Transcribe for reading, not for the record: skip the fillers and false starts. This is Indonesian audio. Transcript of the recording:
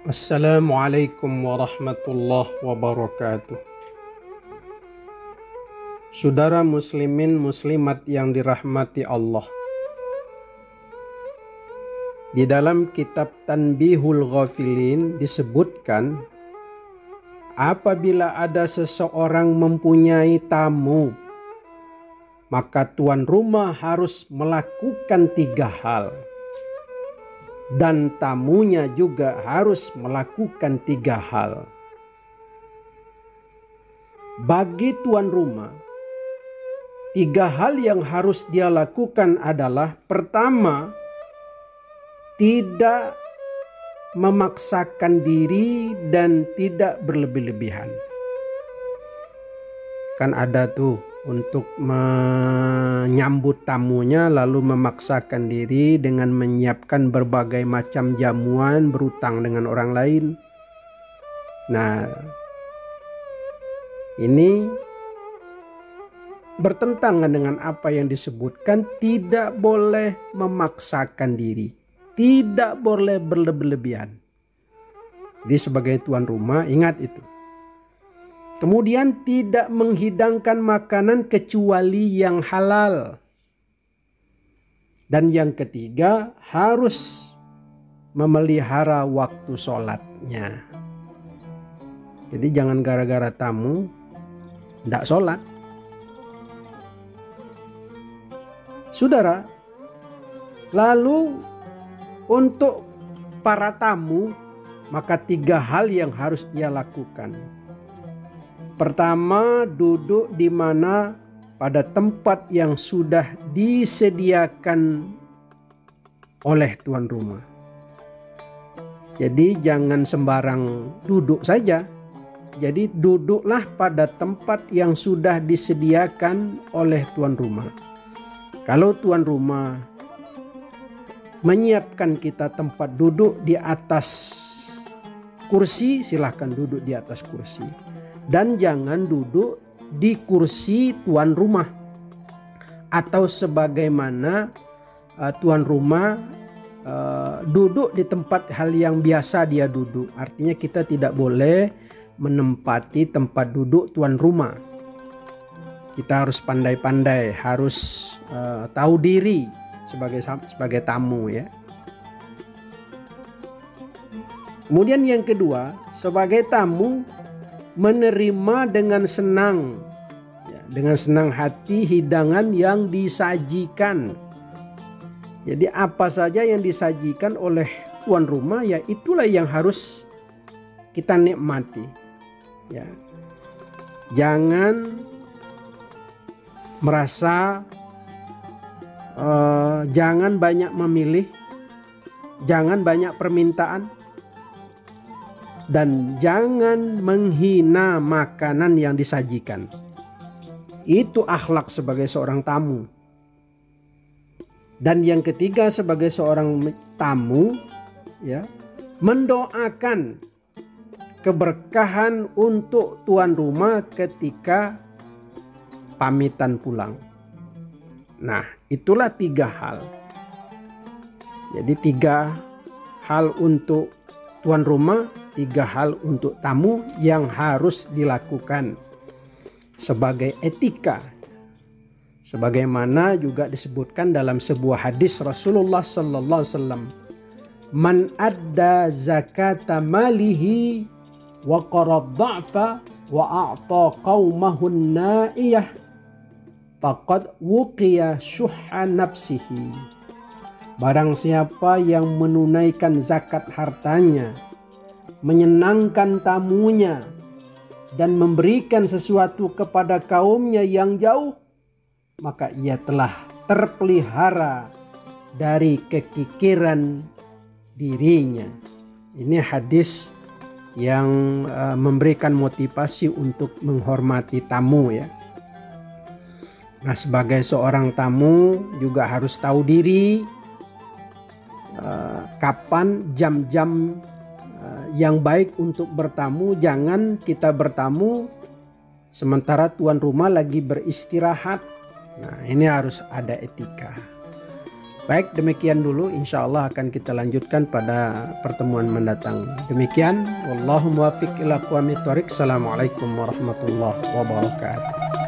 Assalamualaikum warahmatullahi wabarakatuh. Saudara muslimin muslimat yang dirahmati Allah. Di dalam kitab Tanbihul Ghafilin disebutkan, apabila ada seseorang mempunyai tamu, maka tuan rumah harus melakukan 3 hal. Dan tamunya juga harus melakukan 3 hal. Bagi tuan rumah, 3 hal yang harus dia lakukan adalah: pertama, tidak memaksakan diri dan tidak berlebih-lebihan. Kan ada tuh untuk menyambut tamunya lalu memaksakan diri dengan menyiapkan berbagai macam jamuan, berutang dengan orang lain. Nah, ini bertentangan dengan apa yang disebutkan tidak boleh memaksakan diri, tidak boleh berlebih-lebihan. Jadi sebagai tuan rumah ingat itu. Kemudian tidak menghidangkan makanan kecuali yang halal. Dan yang ketiga, harus memelihara waktu sholatnya. Jadi jangan gara-gara tamu tidak sholat. Saudara, lalu untuk para tamu, maka 3 hal yang harus ia lakukan. Pertama, duduk di mana pada tempat yang sudah disediakan oleh tuan rumah. Jadi jangan sembarang duduk saja. Jadi duduklah pada tempat yang sudah disediakan oleh tuan rumah. Kalau tuan rumah menyiapkan kita tempat duduk di atas kursi, silahkan duduk di atas kursi. Dan jangan duduk di kursi tuan rumah atau sebagaimana tuan rumah duduk di tempat hal yang biasa dia duduk. Artinya kita tidak boleh menempati tempat duduk tuan rumah. Kita harus pandai-pandai, harus tahu diri sebagai tamu ya. Kemudian yang kedua, sebagai tamu menerima dengan senang, ya, dengan senang hati hidangan yang disajikan. Jadi apa saja yang disajikan oleh tuan rumah, ya itulah yang harus kita nikmati. Ya. Jangan merasa, jangan banyak memilih, jangan banyak permintaan. Dan jangan menghina makanan yang disajikan. Itu akhlak sebagai seorang tamu. Dan yang ketiga, sebagai seorang tamu, ya, mendoakan keberkahan untuk tuan rumah ketika pamitan pulang. Nah, itulah 3 hal. Jadi 3 hal untuk tuan rumah, 3 hal untuk tamu yang harus dilakukan sebagai etika. Sebagaimana juga disebutkan dalam sebuah hadis Rasulullah sallallahu alaihi wasallam, "Man adda zakata malihi wa qarad dha'fa wa a'ta qaumahun na'iyah faqad wuqiya syuhha nafsihi." Barang siapa yang menunaikan zakat hartanya, menyenangkan tamunya, dan memberikan sesuatu kepada kaumnya yang jauh, maka ia telah terpelihara dari kekikiran dirinya. Ini hadis yang memberikan motivasi untuk menghormati tamu ya. Nah, sebagai seorang tamu juga harus tahu diri, kapan jam-jam yang baik untuk bertamu. Jangan kita bertamu sementara tuan rumah lagi beristirahat. Nah, ini harus ada etika. Baik, demikian dulu. Insya Allah akan kita lanjutkan pada pertemuan mendatang. Demikian, wallahu muwaffiq ila aqwamit thoriq. Assalamualaikum warahmatullahi wabarakatuh.